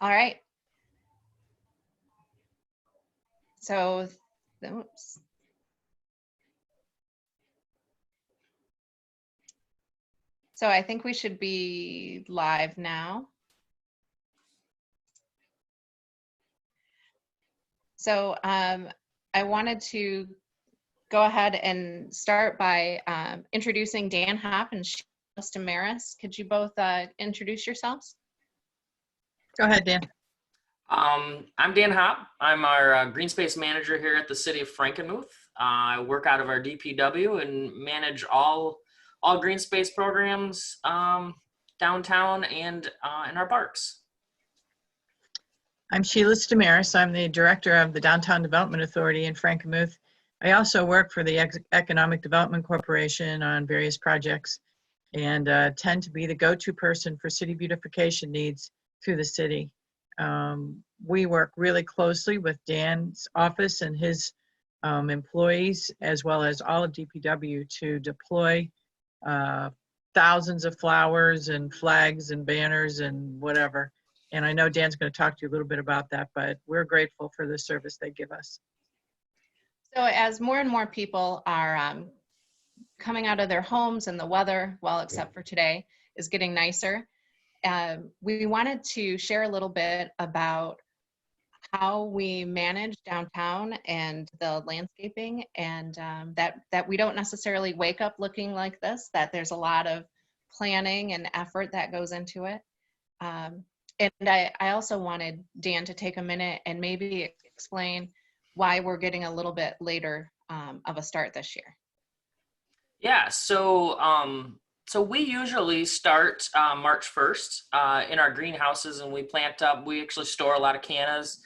All right. So, oops. So I think we should be live now. So I wanted to go ahead and start by introducing Dan Hopp and Sheila Stamiris. Could you both introduce yourselves? Go ahead, Dan. I'm Dan Hopp. I'm our Greenspace manager here at the city of Frankenmuth. I work out of our DPW and manage all Greenspace programs downtown and in our parks. I'm Sheila Stamiris. I'm the director of the Downtown Development Authority in Frankenmuth. I also work for the Economic Development Corporation on various projects and tend to be the go-to person for city beautification needs through the city. We work really closely with Dan's office and his employees, as well as all of DPW, to deploy thousands of flowers and flags and banners and whatever. And I know Dan's going to talk to you a little bit about that, but we're grateful for the service they give us. So as more and more people are coming out of their homes and the weather, well, except for today, is getting nicer, we wanted to share a little bit about how we manage downtown and the landscaping, and that we don't necessarily wake up looking like this, that there's a lot of planning and effort that goes into it. And I also wanted Dan to take a minute and maybe explain why we're getting a little bit later of a start this year. Yeah, so we usually start March 1st in our greenhouses, and we plant up. We actually store a lot of cannas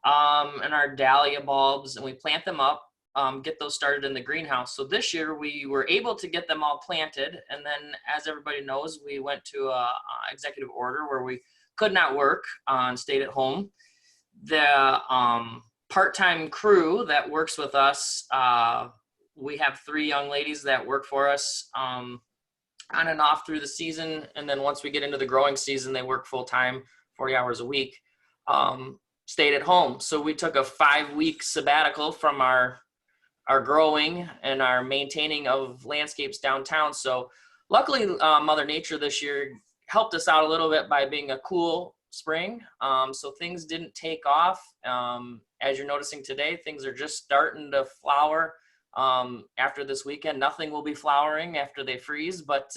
and our dahlia bulbs, and we plant them up, get those started in the greenhouse. So this year we were able to get them all planted, and then, as everybody knows, we went to a executive order where we could not work and stayed at home. The part-time crew that works with us, we have 3 young ladies that work for us on and off through the season, and then once we get into the growing season, they work full-time, 40 hours a week, stayed at home. So we took a 5-week sabbatical from our growing and our maintaining of landscapes downtown. So luckily, Mother Nature this year helped us out a little bit by being a cool spring. So things didn't take off. As you're noticing today, things are just starting to flower. After this weekend, nothing will be flowering after they freeze. But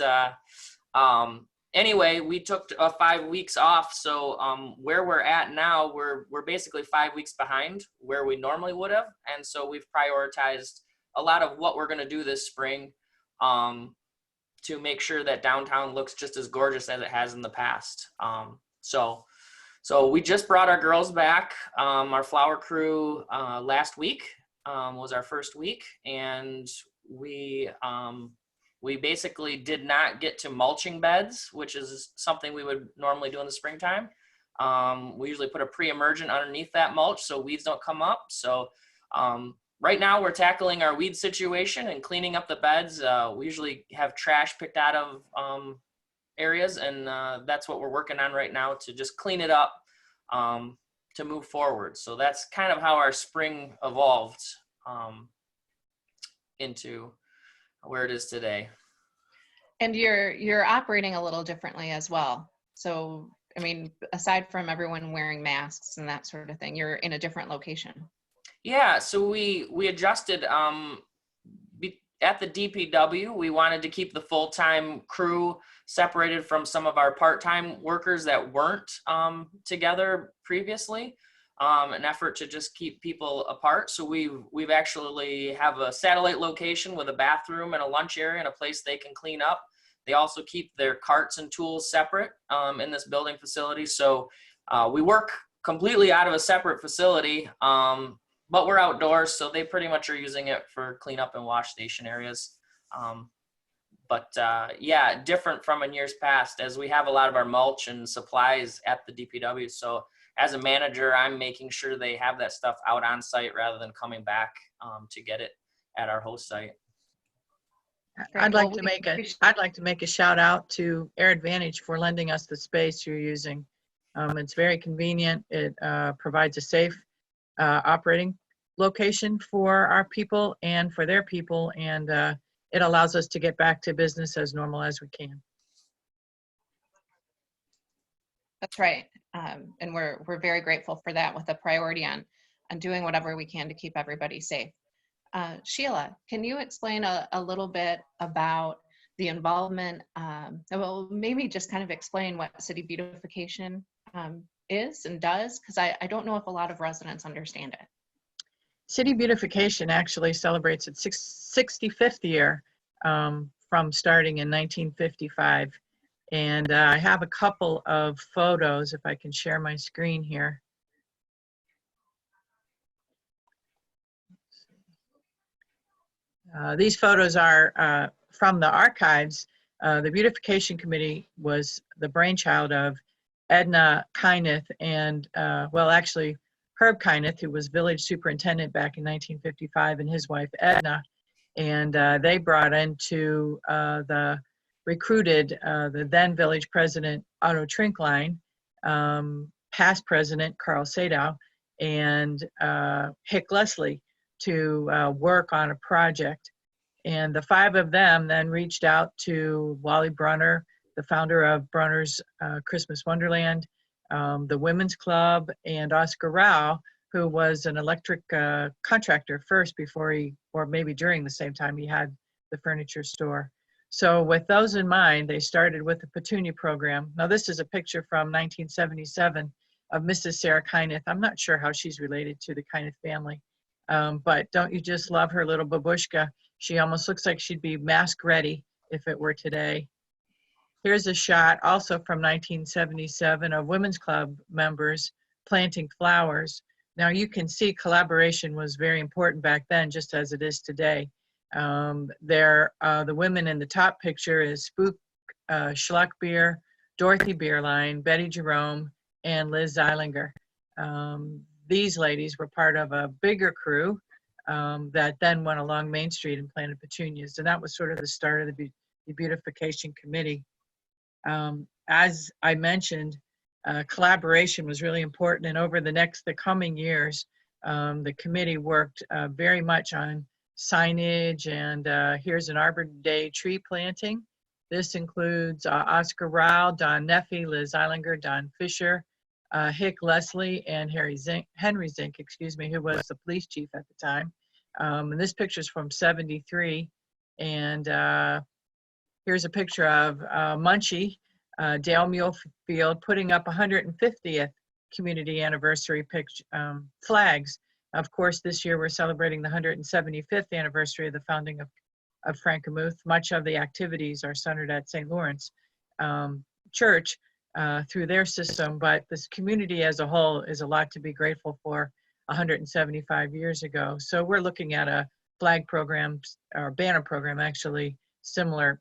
anyway, we took 5 weeks off. So where we're at now, we're basically 5 weeks behind where we normally would have. And so we've prioritized a lot of what we're going to do this spring to make sure that downtown looks just as gorgeous as it has in the past. So we just brought our girls back. Our flower crew last week was our first week, and we basically did not get to mulching beds, which is something we would normally do in the springtime. We usually put a pre-emergent underneath that mulch so weeds don't come up. So right now we're tackling our weed situation and cleaning up the beds. We usually have trash picked out of areas, and that's what we're working on right now, to just clean it up to move forward. So that's kind of how our spring evolved into where it is today. And you're operating a little differently as well. So, I mean, aside from everyone wearing masks and that sort of thing, you're in a different location. Yeah, so we adjusted at the DPW. We wanted to keep the full-time crew separated from some of our part-time workers that weren't together previously, an effort to just keep people apart. So we've actually have a satellite location with a bathroom and a lunch area and a place they can clean up. They also keep their carts and tools separate in this building facility. So we work completely out of a separate facility, but we're outdoors, so they pretty much are using it for cleanup and wash station areas. But yeah, different from in years past, as we have a lot of our mulch and supplies at the DPW. So as a manager, I'm making sure they have that stuff out on site rather than coming back to get it at our host site. I'd like to make a shout out to Air Advantage for lending us the space you're using. It's very convenient. It provides a safe operating location for our people and for their people, and it allows us to get back to business as normal as we can. That's right. And we're very grateful for that, with a priority on doing whatever we can to keep everybody safe. Sheila, can you explain a little bit about the involvement? Well, maybe just kind of explain what city beautification is and does, because I don't know if a lot of residents understand it. City Beautification actually celebrates its 65th year from starting in 1955. And I have a couple of photos, if I can share my screen here. These photos are from the archives. The Beautification Committee was the brainchild of Edna Kyneth and, well, actually, Herb Kyneth, who was village superintendent back in 1955, and his wife Edna. And they brought into recruited the then village president Otto Trinkline, past president Carl Sadow, and Hick Leslie to work on a project. And the five of them then reached out to Wally Brunner, the founder of Brunner's Christmas Wonderland, the Women's Club, and Oscar Rao, who was an electric contractor first before he, or maybe during the same time he had the furniture store. So with those in mind, they started with the Petunia program. Now this is a picture from 1977 of Mrs. Sarah Kyneth. I'm not sure how she's related to the Kyneth family, but don't you just love her little babushka? She almost looks like she'd be mask ready if it were today. Here's a shot also from 1977 of Women's Club members planting flowers. Now you can see collaboration was very important back then, just as it is today. The women in the top picture is Spook Schluckbeer, Dorothy Beerline, Betty Jerome, and Liz Zeilinger. These ladies were part of a bigger crew that then went along Main Street and planted petunias. And that was sort of the start of the Beautification Committee. As I mentioned, collaboration was really important. And over the coming years, the committee worked very much on signage, and here's an Arbor Day tree planting. This includes Oscar Rao, Don Neffy, Liz Eilinger, Don Fisher, Hick Leslie, and Henry Zink, excuse me, who was the police chief at the time. And this picture is from '73. And here's a picture of Munchie, Dale Mulefield, putting up 150th community anniversary flags. Of course, this year we're celebrating the 175th anniversary of the founding of Frankenmuth. Much of the activities are centered at St. Lawrence Church through their system, but this community as a whole is a lot to be grateful for 175 years ago. So we're looking at a flag program, or banner program actually,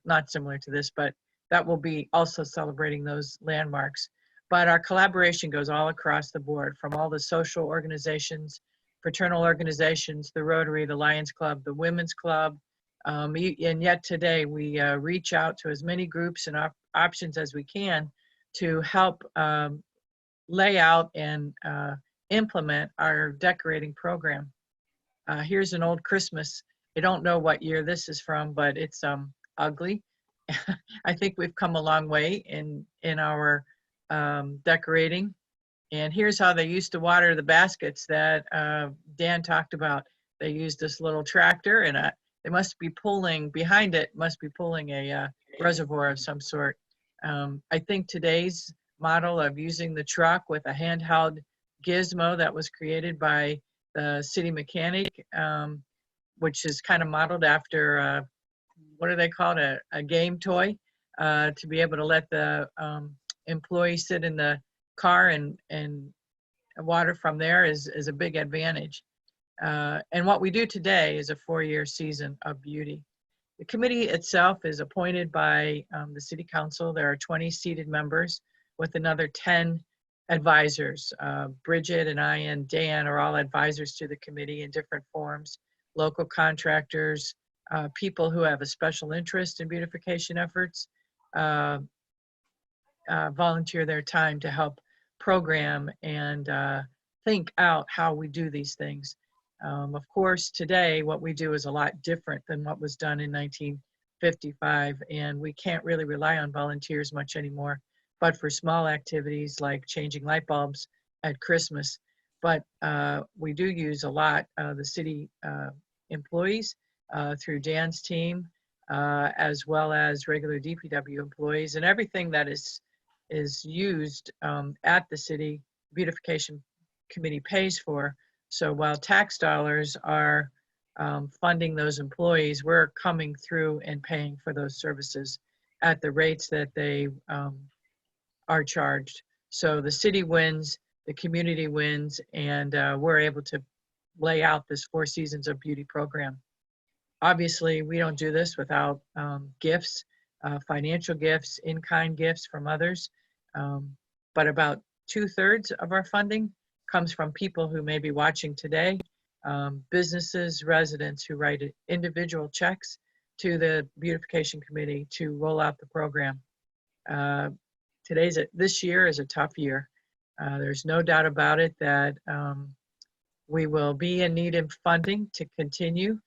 not similar to this, but that will be also celebrating those landmarks. But our collaboration goes all across the board, from all the social organizations, fraternal organizations, the Rotary, the Lions Club, the Women's Club, and yet today we reach out to as many groups and options as we can to help lay out and implement our decorating program. Here's an old Christmas. I don't know what year this is from, but it's ugly. I think we've come a long way in our decorating. And here's how they used to water the baskets that Dan talked about. They used this little tractor, and they must be pulling, behind it must be pulling a reservoir of some sort. I think today's model of using the truck with a handheld gizmo that was created by the city mechanic, which is kind of modeled after, what do they call it, a game toy, to be able to let the employee sit in the car and water from there is a big advantage. And what we do today is a 4-year season of beauty. The committee itself is appointed by the city council. There are 20 seated members with another 10 advisors. Bridget and I and Dan are all advisors to the committee in different forms. Local contractors, people who have a special interest in beautification efforts, volunteer their time to help program and think out how we do these things. Of course, today what we do is a lot different than what was done in 1955, and we can't really rely on volunteers much anymore, but for small activities like changing light bulbs at Christmas. But we do use a lot the city employees through Dan's team, as well as regular DPW employees, and everything that is used at the city beautification committee pays for. So while tax dollars are funding those employees, we're coming through and paying for those services at the rates that they are charged. So the city wins, the community wins, and we're able to lay out this 4 Seasons of Beauty program. Obviously, we don't do this without gifts, financial gifts, in-kind gifts from others, but about 2/3 of our funding comes from people who may be watching today, businesses, residents who write individual checks to the beautification committee to roll out the program. This year is a tough year. There's no doubt about it that we will be in need of funding to continue.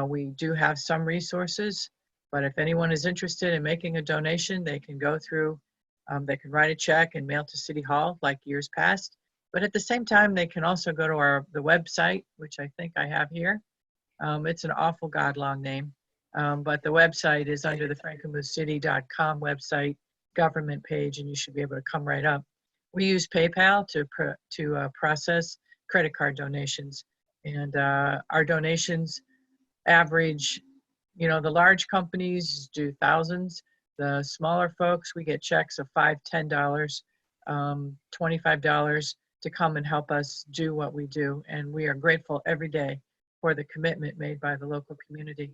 We do have some resources, but if anyone is interested in making a donation, they can go through, they can write a check and mail to City Hall like years past. But at the same time, they can also go to the website, which I think I have here. It's an awful God long name, but the website is under the frankenmuthcity.com website government page, and you should be able to come right up. We use PayPal to process credit card donations, and our donations average, the large companies do thousands. The smaller folks, we get checks of $5, $10, $25 to come and help us do what we do. And we are grateful every day for the commitment made by the local community.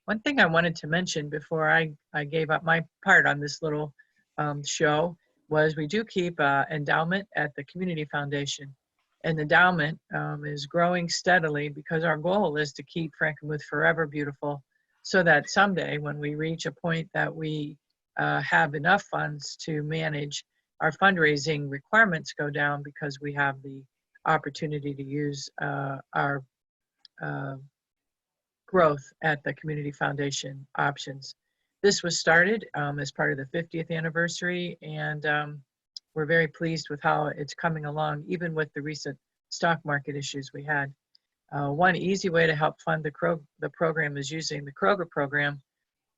One thing I wanted to mention before I gave up my part on this little show was we do keep an endowment at the Community Foundation. And the endowment is growing steadily because our goal is to keep Frankenmuth forever beautiful, so that someday when we reach a point that we have enough funds to manage, our fundraising requirements go down because we have the opportunity to use our growth at the Community Foundation options. This was started as part of the 50th anniversary, and we're very pleased with how it's coming along, even with the recent stock market issues we had. One easy way to help fund the program is using the Kroger program,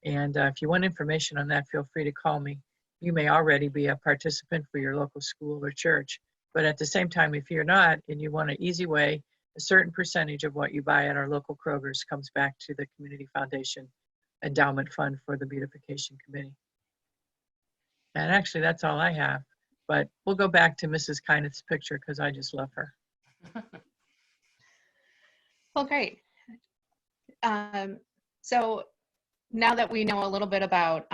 and if you want information on that, feel free to call me. You may already be a participant for your local school or church, but at the same time, if you're not and you want an easy way, a certain percentage of what you buy at our local Kroger's comes back to the Community Foundation Endowment Fund for the Beautification Committee. And actually, that's all I have, but we'll go back to Mrs. Kyneth's picture because I just love her. Well, great. So now that we know a little bit about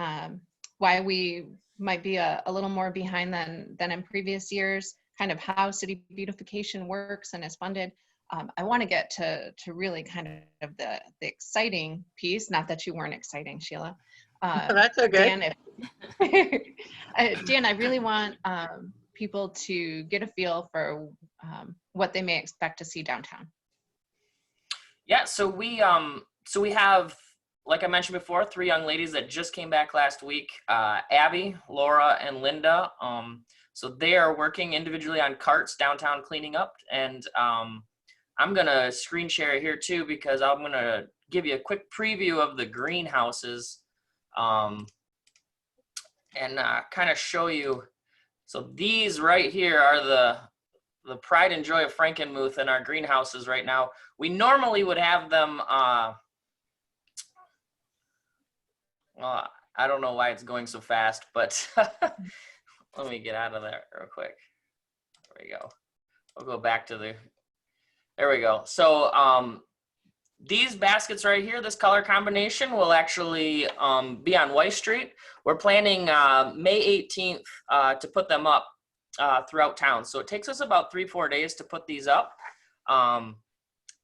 why we might be a little more behind than in previous years, kind of how city beautification works and is funded, I want to get to really kind of the exciting piece. Not that you weren't exciting, Sheila. That's okay. Dan, I really want people to get a feel for what they may expect to see downtown. Yeah, so we have, like I mentioned before, 3 young ladies that just came back last week, Abby, Laura, and Linda. So they are working individually on carts downtown cleaning up, and I'm gonna screen share here too because I'm gonna give you a quick preview of the greenhouses and kind of show you. So these right here are the pride and joy of Frankenmuth in our greenhouses right now. We normally would have them, well, I don't know why it's going so fast, but let me get out of there real quick. There we go. We'll go back to there we go. So these baskets right here, this color combination will actually be on Weiss Street. We're planning May 18th to put them up throughout town. So it takes us about 3-4 days to put these up.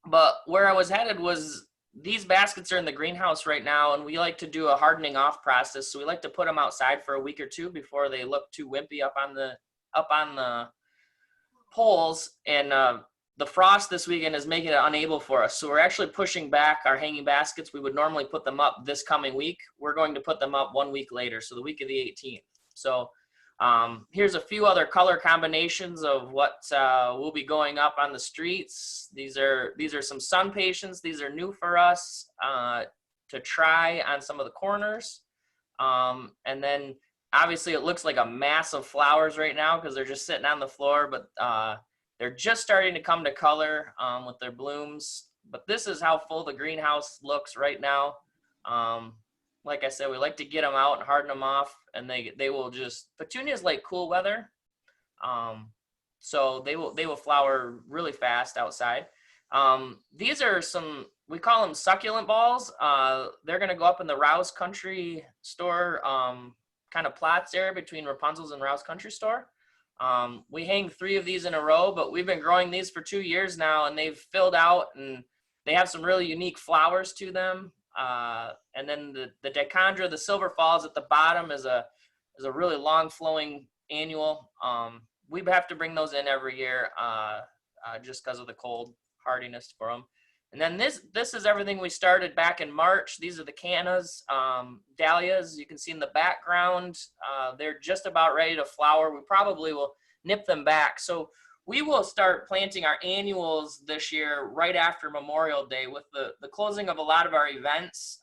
But where I was headed was these baskets are in the greenhouse right now, and we like to do a hardening off process. So we like to put them outside for a week or two before they look too wimpy up on poles, and the frost this weekend is making it unable for us. So we're actually pushing back our hanging baskets. We would normally put them up this coming week. We're going to put them up 1 week later, so the week of the 18th. So here's a few other color combinations of what will be going up on the streets. These are some sun patients. These are new for us to try on some of the corners. And then obviously it looks like a mass of flowers right now because they're just sitting on the floor, but they're just starting to come to color with their blooms. But this is how full the greenhouse looks right now. Like I said, we like to get them out and harden them off, and they will just, petunias like cool weather. So they will flower really fast outside. These are some, we call them succulent balls. They're going to go up in the Rouse Country Store kind of plots area between Rapunzel's and Rouse Country Store. We hang 3 of these in a row, but we've been growing these for 2 years now, and they've filled out, and they have some really unique flowers to them. And then the Dichondra, the Silver Falls at the bottom is a really long flowing annual. We have to bring those in every year just because of the cold hardiness for them. And then this is everything we started back in March. These are the cannas, dahlias. You can see in the background, they're just about ready to flower. We probably will nip them back. So we will start planting our annuals this year right after Memorial Day with the closing of a lot of our events.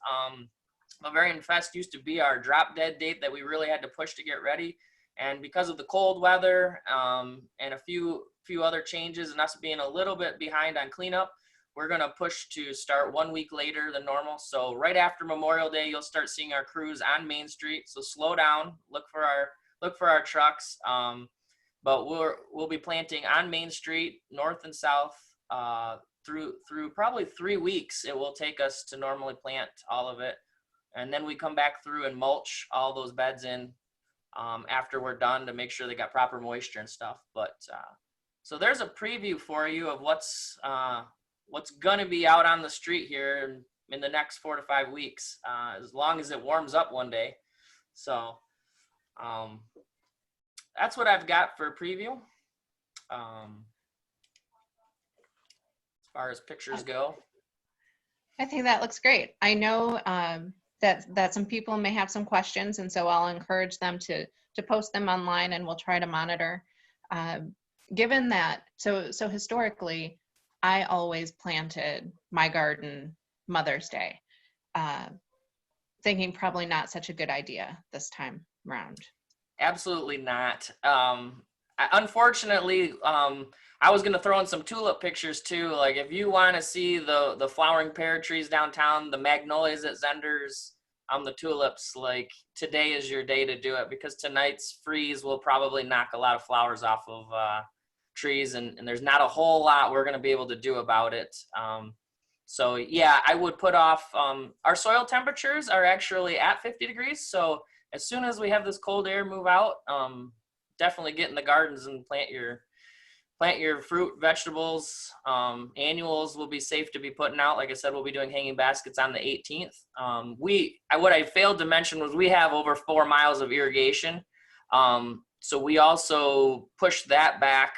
Bavarian Fest used to be our drop dead date that we really had to push to get ready. And because of the cold weather and a few other changes and us being a little bit behind on cleanup, we're going to push to start 1 week later than normal. So right after Memorial Day, you'll start seeing our crews on Main Street. So slow down, look for our trucks. But we'll be planting on Main Street, north and south, through probably 3 weeks. It will take us to normally plant all of it. And then we come back through and mulch all those beds in after we're done to make sure they got proper moisture and stuff. But so there's a preview for you of what's going to be out on the street here in the next 4 to 5 weeks, as long as it warms up one day. So that's what I've got for a preview. As far as pictures go. I think that looks great. I know that some people may have some questions, and so I'll encourage them to post them online, and we'll try to monitor. Given that, so historically, I always planted my garden Mother's Day, thinking probably not such a good idea this time around. Absolutely not. Unfortunately, I was going to throw in some tulip pictures too. Like if you want to see the flowering pear trees downtown, the magnolias at Zender's, the tulips, like today is your day to do it, because tonight's freeze will probably knock a lot of flowers off of trees, and there's not a whole lot we're going to be able to do about it. So yeah, I would put off, our soil temperatures are actually at 50 degrees. So as soon as we have this cold air move out, definitely get in the gardens and plant your fruit, vegetables. Annuals will be safe to be putting out. Like I said, we'll be doing hanging baskets on the 18th. What I failed to mention was we have over 4 miles of irrigation. So we also pushed that back.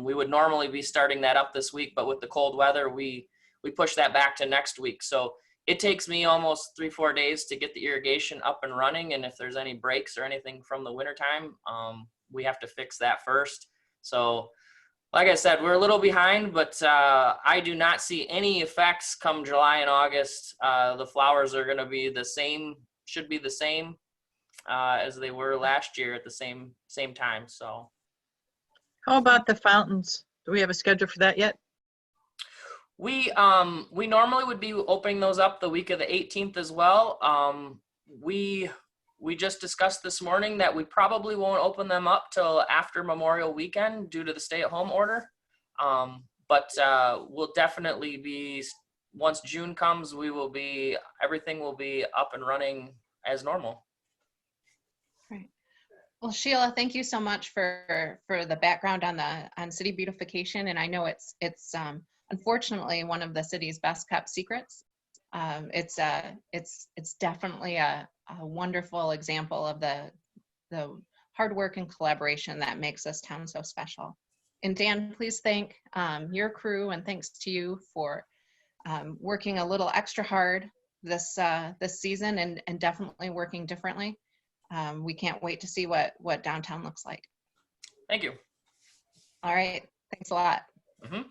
We would normally be starting that up this week, but with the cold weather, we pushed that back to next week. So it takes me almost 3-4 days to get the irrigation up and running. And if there's any breaks or anything from the wintertime, we have to fix that first. So like I said, we're a little behind, but I do not see any effects come July and August. The flowers are going to be the same, should be the same as they were last year at the same time. So How about the fountains? Do we have a schedule for that yet? We normally would be opening those up the week of the 18th as well. We just discussed this morning that we probably won't open them up till after Memorial Weekend due to the stay-at-home order. But we'll definitely be, once June comes, everything will be up and running as normal. Right. Well, Sheila, thank you so much for the background on city beautification, and I know it's unfortunately one of the city's best kept secrets. It's definitely a wonderful example of the hard work and collaboration that makes this town so special. And Dan, please thank your crew, and thanks to you for working a little extra hard this season, and definitely working differently. We can't wait to see what downtown looks like. Thank you. All right, thanks a lot. Mhm.